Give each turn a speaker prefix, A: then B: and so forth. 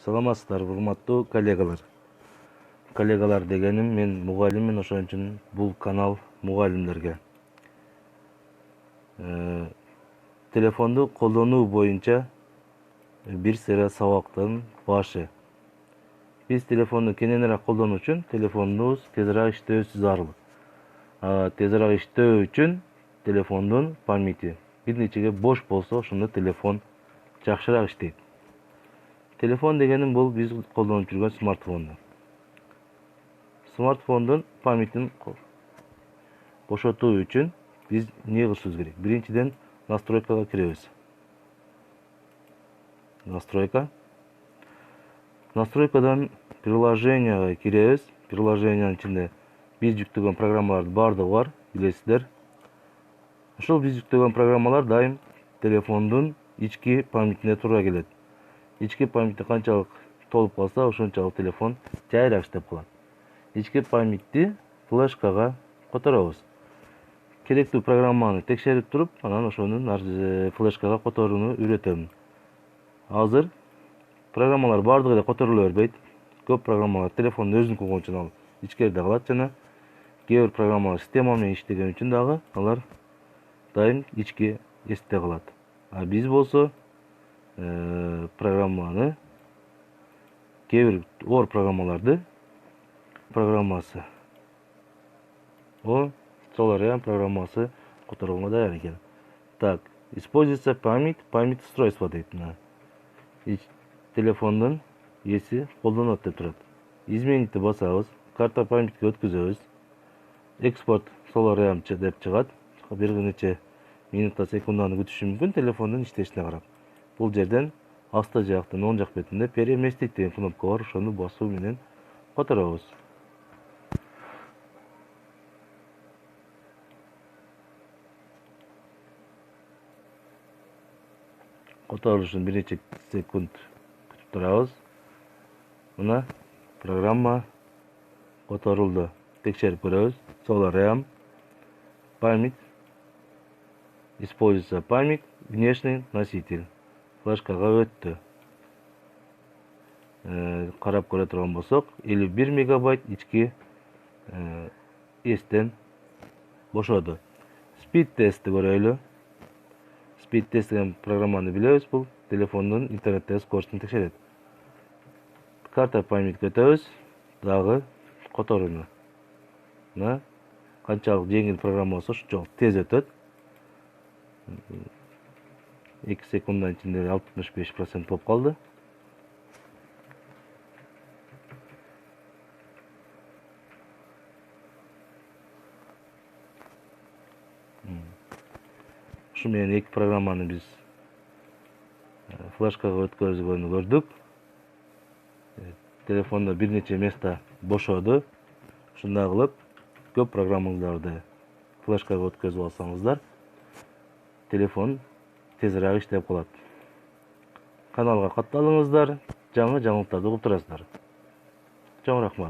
A: Саламатсыздар, урматтуу коллегалар. Коллегалар дегеним, мен мугалиммин, ошон үчүн бул канал мугалимдерге. Телефонду колдонуу боюнча бир сыйра сабактын башы. Биз телефонду кененирээк колдонуу үчүн телефондубуз тезирээк иштөөсү зарыл. Тезирээк иштөө үчүн телефондун памяти бир нечеге бош болсо, ошондо телефон жакшыраак иштейт. Телефон дегеним бул биз колдонуп жүргөн смартфон. Смартфондун памятин бошотуу үчүн биз эмне кылышыбыз керек? Биринчиден настройкага киребиз. Настройкадан приложенияга киребиз. Приложениянын ичинде биз жүктөгөн программалардын баардыгы бар, билесиздер. Ошол биз жүктөгөн программалар дайым телефондун ички памятине туура келет. Ички памяти канчалык толуп калса, ошончалык телефон жайыраак иштеп калат. Ички памятти флешкага которобуз. Керектүү программаны текшерип туруп, анан ошонун флешкага которууну үйрөтөм. Азыр программалар баардыгы эле которуло бербейт. Көп программалар телефондун өзүнүн койгончун алып ичкериде калат жана кээ бир программалар система менен иштеген үчүн дагы алар дайым ички эсте калат. А биз болсо программаны кээ бир оор программаларды программасы SolarAM программасы которууга даяр экен. Так, используется память устройства дейт. Телефондун эси колдонот деп турат. Изменитти басабыз, карта памятке өткүзөбүз. Экспорт SolarAM деп чыгат. Бир нече минутта, секунданы күтүшү мүмкүн телефондун иштешине карап. Бул жерден аста жактын оң жак бетинде переместить деген кнопка бар, ошону басуу менен которобуз. Которулушун бир нече секунд күтүп турабыз. Мына программа которулду. Текшерип көрөбүз. SolarAM память. Используется память, внешний носитель. Флешкага өттү. Карап көрө турган болсок, 51 мегабайт ички эстен бошоду. Speed тестти көрөлү. Speed тест деген программаны билебиз, бул телефондун интернеттеги скоростун текшерет. Карта памятке өтөбүз, дагы которууну. Канчалык жеңил программа болсо, ошончолук тез өтөт. 2 секунддан ичинде 65% болуп калды. Ушу менен эки программаны биз флешкага өткөзгөнү көрдүк. Телефондо бир нече место бошоду. Ушундай кылып, көп программаларды флешкага өткөзүп алсаңыздар, телефон тезирээк иштеп калат. Каналга катталыңыздар, жаңы жаңылыктарды угуп турасыздар. Чоң рахмат.